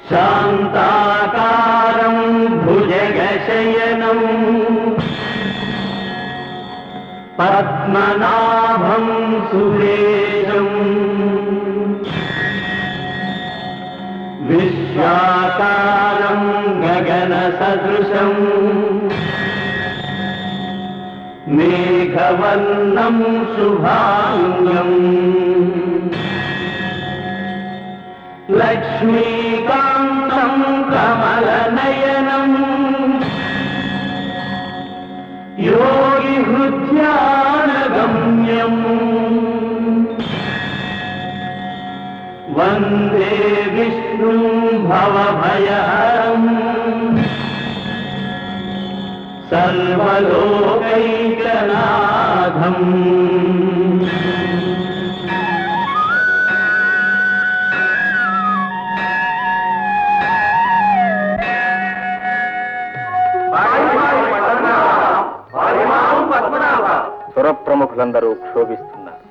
శాంతాకారం భుజగశయనం పద్మనాభం సురేశం విశ్వాకారం గగన సదృశం మేఘవర్ణం శుభాంగం లక్ష్మీకాంతం కమలనయనం యోగి హృద్యానగమ్యం వందే విష్ణు భవభయహరం సర్వలోకైకనాథం సురప్రముఖులందరూ క్షోభిస్తున్నారు.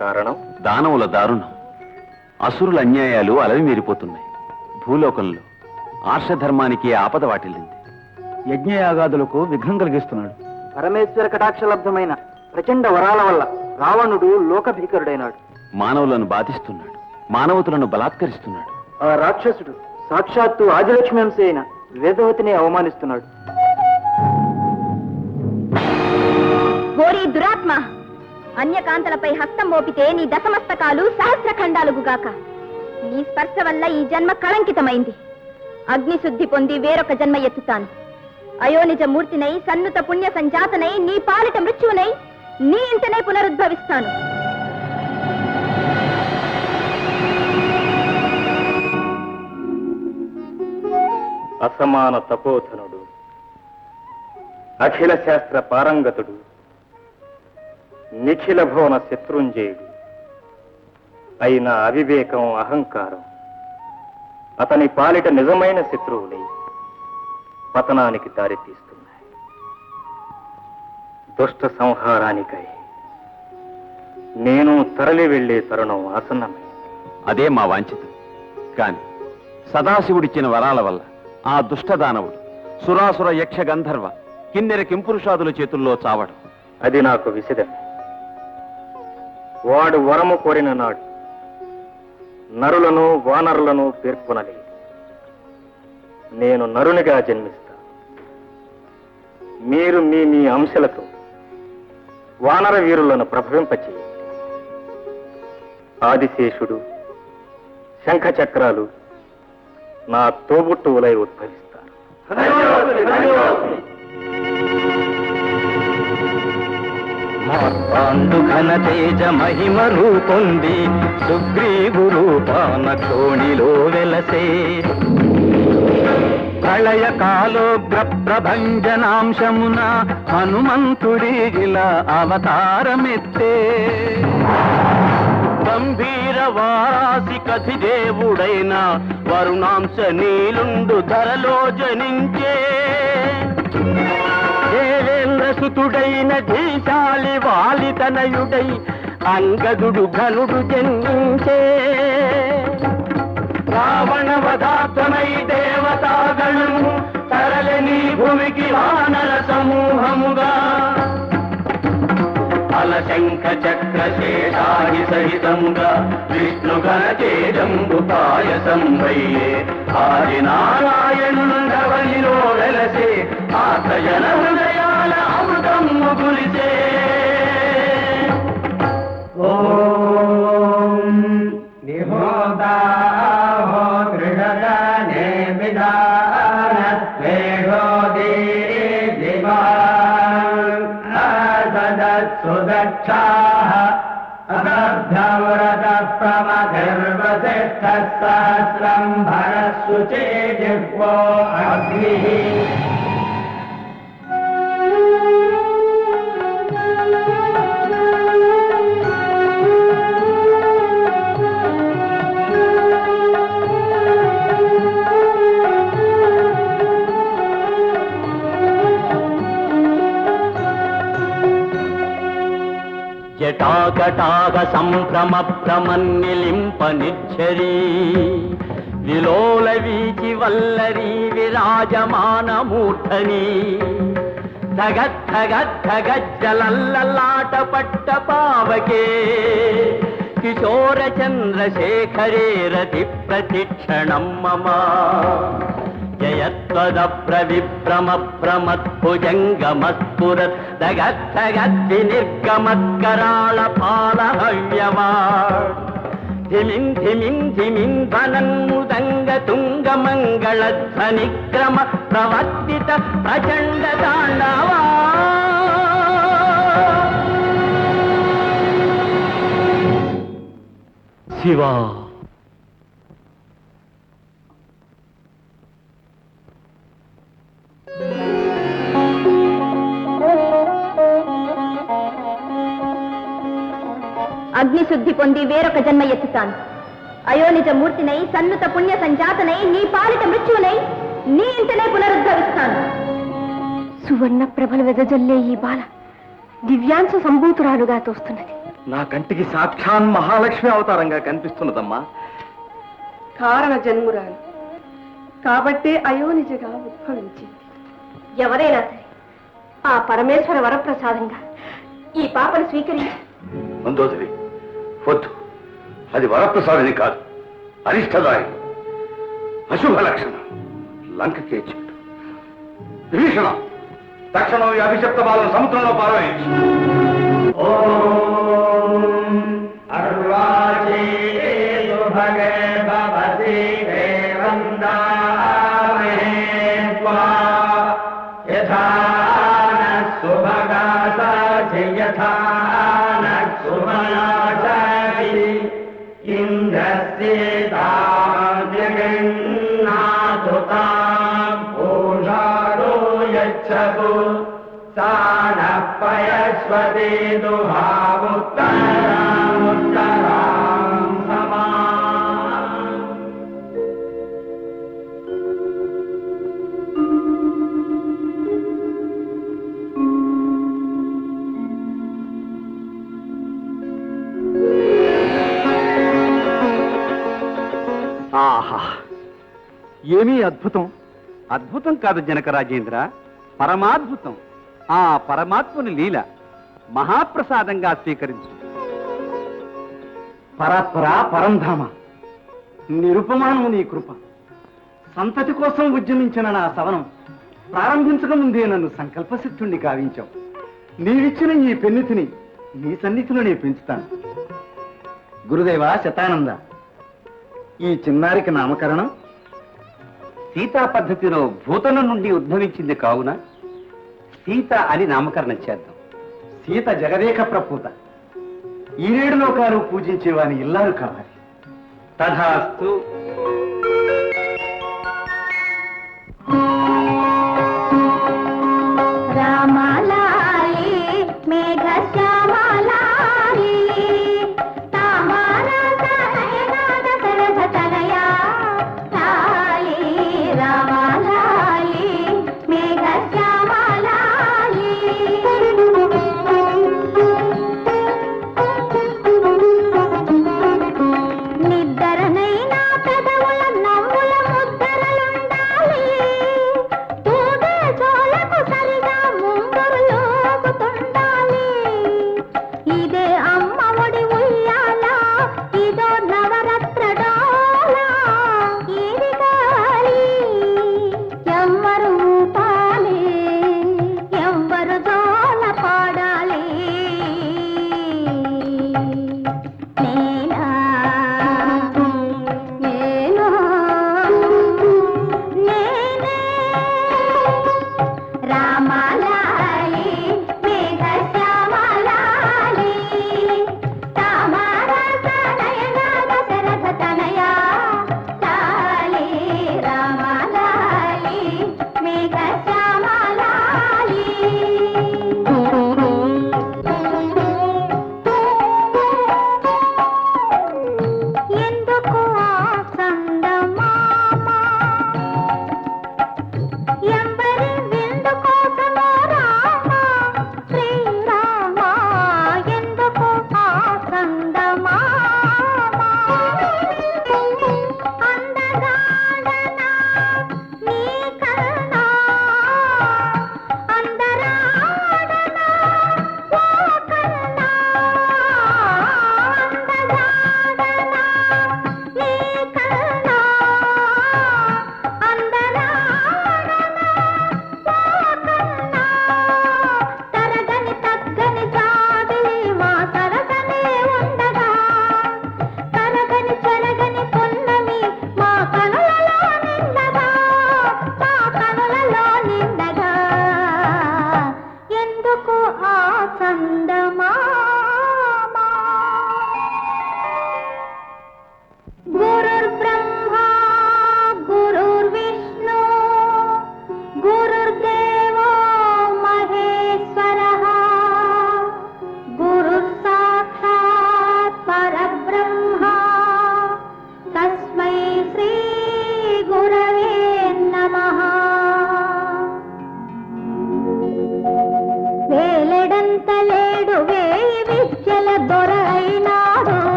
కారణం దానవుల దారుణం. అసురుల అన్యాయాలు అలవిమీరిపోతున్నాయి. భూలోకంలో ఆర్షధర్మానికి ఆపద వాటిల్లింది. యజ్ఞయాగాదులకు విఘ్నం కలిగిస్తున్నాడు. పరమేశ్వర కటాక్షలబ్ధమైన ప్రచండ వరాల వల్ల రావణుడు లోకభీకరుడైనాడు. మానవులను బాధిస్తున్నాడు. మానవతులను బలాత్కరిస్తున్నాడు. ఆ రాక్షసుడు సాక్షాత్తు ఆదిలక్ష్మి అంశ అయిన వేదవతిని అవమానిస్తున్నాడు. గోరీ దురాత్మ, అన్యకాంతలపై హస్తం మోపితే నీ దశమస్తకాలు సహస్రఖండాలుగాక. నీ స్పర్శ వల్ల ఈ జన్మ కళంకితమైంది. అగ్నిశుద్ధి పొంది వేరొక జన్మ ఎత్తుతాను. అయోనిజ మూర్తినై సన్నుత పుణ్య సంజాతనై నీ పాలిట మృత్యువునై నీ ఇంటనే పునరుద్భవిస్తాను. అసమాన తపోధనుడు, అఖిల శాస్త్ర పారంగతుడు, నిఖిల భువన శత్రుంజయుడు అయిన అవివేకం, అహంకారం అతని పాలిట నిజమైన శత్రువులై పతనానికి దారితీస్తున్నాయి. దుష్ట సంహారానికై నేను తరలి వెళ్లే తరుణం ఆసన్నమై. అదే మా వాంఛితం. కాని సదాశివుడిచ్చిన వరాల వల్ల ఆ దుష్టదానవుడు సురాసుర యక్ష గంధర్వ కిన్నెర కింపురుషాదుల చేతుల్లో చావడం అది నాకు విసిదమే. వాడు వరము కోరిన నాడు నరులను వానరులను పేర్కొనలేదు. నేను నరునిగా జన్మిస్తా. మీరు మీ మీ అంశలతో వానర వీరులను ప్రభవింపచేయండి. ఆదిశేషుడు, శంఖచక్రాలు నా తోబుట్టువులై ఉద్భవిస్తారు. పాండు ఘన తేజ మహిమ రూపొంది సుగ్రీవు రూపాన కోణిలో వెలసే ప్రళయ కాలోగ్ర ప్రభంజనాంశమున హనుమంతుడి ఇలా అవతారమెత్తే గంభీర వారాసి కథి దేవుడైన వరుణాంశ నీలుండు ధరలో జనించే దేవేంద్రసుతుడైన ధీశాలి వాలితనయుడై అంగదుడు ఘనుడు జన్మించే రావణ వధాత్మై దేవతాగణము తరలని భూమికి వానర సమూహముగా అలశంఖ చక్ర శేషాది సహితముగా విష్ణు గణచేజంబు పాయసం వయ్యే ఆది నారాయణుండవనిలో వెలసే ఆతయన హృదయాల అమృతము గురిసే. ఓం నిహోదాహో దృఢదనే విధాన వేగోదే దివాన్ సుదక్షాః అదర్ధవ్రత ప్రమగర్వసిష్ఠ సహస్రం భరశుచే జిహ్వో అగ్నిః. జటాకటాక సంభ్రమ భ్రమన్నిలింప నిచ్చరీ విలోల వీచి వల్లరి విరాజమానమూర్ధని ధగద్ధగద్ధగజ్జలల్లలాట పట్ట పావకే కిశోర చంద్రశేఖరే రతి ప్రతిక్షణం మమ జయత్వద ప్రవిభ్రమ ప్రమద్భుజంగమస్ఫురత్ దగద్ధగద్వినిర్గమత్కరాళ పాలహవ్యవా ధిమిం ధిమిం ధిమిం ధనన్ముదంగ తుంగ మంగళధ్వనిక్రమ ప్రవర్తిత ప్రచండ తాండవా శివా అగ్నిశుద్ధి పొంది వేరొక జన్మ ఎత్తుతాను. అయోనిజ మూర్తినై సన్నుత పుణ్య సంజాతనై నీ పాలిట మృత్యువునై నీ ఇంటనే పునరుద్ధవిస్తాను. సువర్ణ ప్రభలు వెదజల్లే ఈ బాల దివ్యాంశ సంభూతురాలుగా తోస్తున్నది. నా కంటికి సాక్షాన్ మహాలక్ష్మి అవతారంగా కనిపిస్తున్నదమ్మా. కారణ జన్మురాలు కాబట్టే అయోనిజగా ఉద్భవించింది. ఎవరైనా సరే ఆ పరమేశ్వర వరప్రసాదంగా ఈ పాపను స్వీకరించి మందోదరి వద్దు, అది వరప్రసాదిని కాదు, అరిష్టదాయి, అశుభ లక్షణం, లంకకే చెట్టు. విభీషణ, తక్షణం ఈ అభిషప్త బాలను సముద్రంలో పారవేయించు. అర్వాచీసు భగే భవసి దేవందామే త్వా యథా నః సుభగాసాచి యథా నః సుమనాసాచి ఇంద్రస్యేతాద్యగన్నాతు తాం పూషారో యచ్చతు सा नः पयस्वती दुहामुत्तरामुत्तरां समा ఆహా, ఏమీ అద్భుతం! అద్భుతం కాదు జనక రాజేంద్ర, పరమాద్భుతం. ఆ పరమాత్ముని లీల మహాప్రసాదంగా స్వీకరించు. పరాత్పర పరంధామ, నిరుపమానము నీ కృప. సంతతి కోసం ఉద్యమించిన నా సవనం ప్రారంభించక ముందే నన్ను సంకల్పసిద్ధుణ్ణి కావించావు. నీవిచ్చిన ఈ పెన్నితిని నీ సన్నిధిలోనే పెంచుతాను. గురుదేవ శతానంద, ఈ చిన్నారికి నామకరణం సీతా పద్ధతిలో భూతలం నుండి ఉద్భవించింది కావున సీత అని నామకరణం చేద్దాం. సీత జగదేక ప్రపూత, ఈ 7 లోకాలు పూజించేవాని ఇల్లాలు కావాలి. తథాస్తు. రామాలాలి మేఘ శ్యామాలాలి తామారాత నయనాద సరస తనయా లాలి రామాలాలి మేఘ శ్యామాలాలి నిద్దరనైనా పెదవుల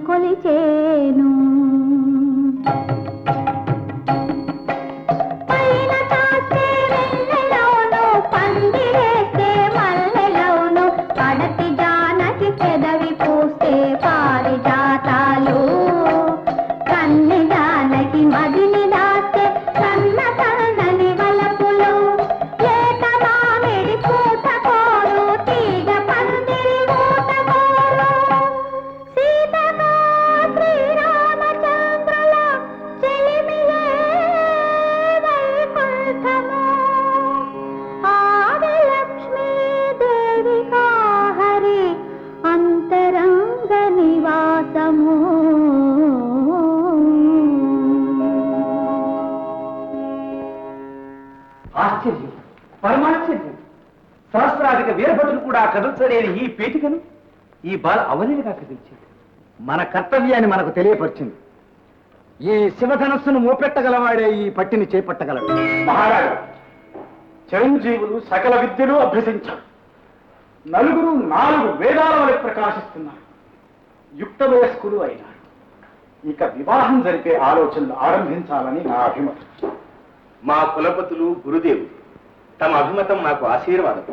కొలిచేను పైన కాసే వెన్నెలోను పందిరేసే మల్లెలోను పడతి జానకి పెదవి పూసే పారిజాతాలు కన్నె జానకి మదిని దాసే కన్న కన్నని వలపులు లేత మామిడి పూత కోరు తీగ పందిరి ఊత కోరు సీతగా శ్రీరామచంద్రుల చెలిమియే వైకుంఠము ఆదిలక్ష్మీదేవిగా హరి అంతరంగ నివాసము ఆశ్చర్యం, పరమాశ్చర్యం. సహస్రాధిక వీరభటులు కూడా కదల్చలేని ఈ పీఠికను ఈ బాల అవలీలుగా కదిల్చింది. మన కర్తవ్యాన్ని మనకు తెలియపరిచింది. ఈ శివధనస్సును మోపెట్టగలవాడే ఈ పట్టిని చేపట్టగలడు. మహారాజా, చిరంజీవులు సకల విద్యలు అభ్యసించారు. నలుగురు 4 వేదాల వలె ప్రకాశిస్తున్నారు. యుక్త వయస్కులు అయినారు. ఇక వివాహం జరిపే ఆలోచనలు ఆరంభించాలని నా అభిమతం. మా కులపతులు గురుదేవులు తమ అభిమతం నాకు ఆశీర్వాదం.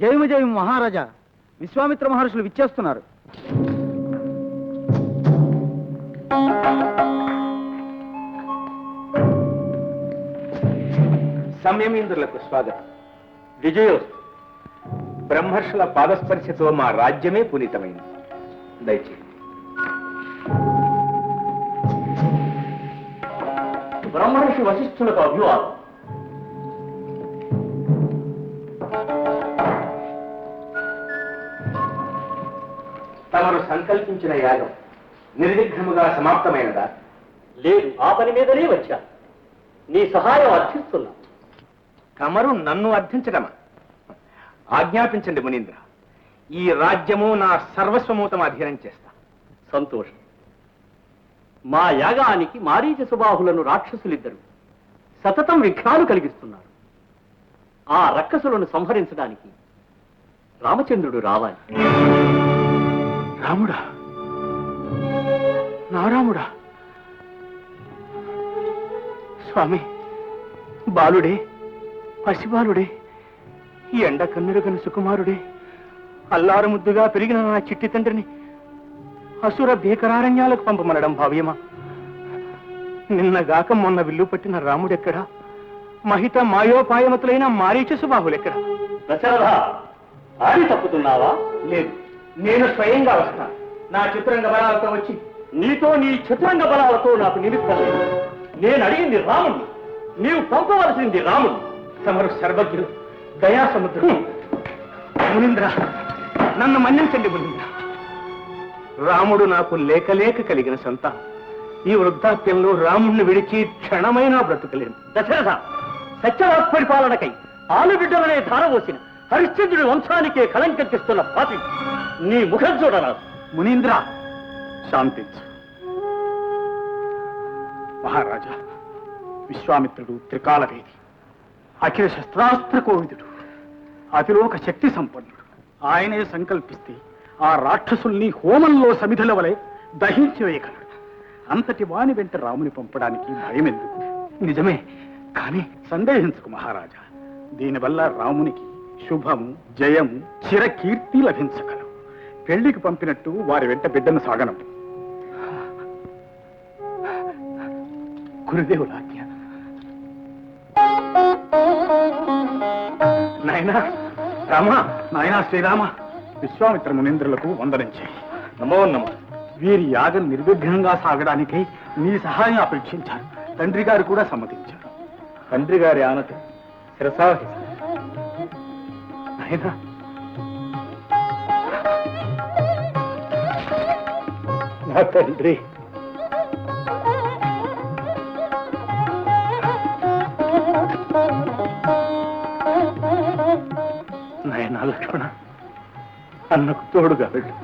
జయము జయము మహారాజా, విశ్వామిత్ర మహర్షులు విచ్చేస్తున్నారు. సంయమీంద్రులకు స్వాగతం. విజయోస్తు. బ్రహ్మర్షుల పాదస్పర్శతో మా రాజ్యమే పునీతమైంది. దయచేసి. బ్రహ్మర్షి వశిష్ఠులకు అభివాదం. తమరు సంకల్పించిన యాగం నిర్విఘ్నముగా సమాప్తమైనదా? లేదు, ఆ పని మీదనే వచ్చా. నీ సహాయం అర్థిస్తున్నా. తమరు నన్ను అర్థించడమా? ఆజ్ఞాపించండి మునీంద్ర. ఈ రాజ్యము నా సర్వస్వమూతం అధీనం చేస్తా. సంతోషం. మా యాగానికి మారీచ సుబాహులను రాక్షసులిద్దరు సతతం విఘ్నాలు కలిగిస్తున్నారు. ఆ రక్కసులను సంహరించడానికి రామచంద్రుడు రావాలి. రాముడా, నా రాముడా. స్వామి, బాలుడే, పసిబాలుడే, ఈ ఎండ కన్నురగని సుకుమారుడే, అల్లారు ముద్దుగా పెరిగిన నా చిట్టి తండ్రిని అసుర భీకరారణ్యాలకు పంపమనడం భావ్యమా? నిన్నగాక మొన్న విల్లు పట్టిన రాముడెక్కడా? మహిత మాయోపాయమతులైన మారీచ సుబాహులెక్కడా? దశరథ, ఆడి తప్పుతున్నావా? లేదు, నేను స్వయంగా వస్తాను. నా చిత్రంగ బలాలతో వచ్చి నీతో నీ చతురంగ బలాలతో నాకు నిమిత్తం లేదు. నేను అడిగింది రాముణ్ణి, నీవు పంపవలసింది రాముణ్ణి. తమరు సర్వజ్ఞుడు, దయాసముద్రుడు. మునీంద్ర, నన్ను మన్నించండి మునీంద్ర. రాముడు నాకు లేక లేక కలిగిన సంతానం. ఈ వృద్ధాప్యంలో రాముణ్ణి విడిచి క్షణమైనా బ్రతుకలేను. దశరథ, సత్యవాక్ పరిపాలనకై ఆలుబిడ్డలనే ధారవోసిన హరిశ్చంద్రుడి వంశానికే కళంకం తెస్తున్న పాపి నీ ముఖం చూడరాదు. మునీంద్ర, శాంతించు. మహారాజా, విశ్వామిత్రుడు త్రికాలవేది, అఖిల శస్త్రాస్త్ర కోవిదుడు, అతిలోక శక్తి సంపన్నుడు. ఆయనే సంకల్పిస్తే ఆ రాక్షసుల్ని హోమంలో సమిధుల వలె దహించి వేయగలడు. అంతటి వాని వెంట రాముని పంపడానికి భయం ఎందుకు? నిజమే, కానీ సందేహించుకు మహారాజా. దీనివల్ల రామునికి శుభము, జయము, చిరకీర్తి లభించగలవు. పెళ్లికి పంపినట్టు వారి వెంట బిడ్డను సాగనం. గురుదేవుల ఆజ్ఞ. నాయనా రామ, నాయనా శ్రీరామ, విశ్వామిత్ర మునీంద్రులకు వందనం చేయి. నమో నమో. వీరి యాగం నిర్విఘ్నంగా సాగడానికై నీ సహాయం అపేక్షించారు. తండ్రి గారు కూడా సమ్మతించారు. తండ్రి గారి ఆనత శిరసావహిస్తాను. నాయనా, నా తండ్రి. నాయనా లక్ష్మణ, అన్నకు తోడుగా వెళ్ళు.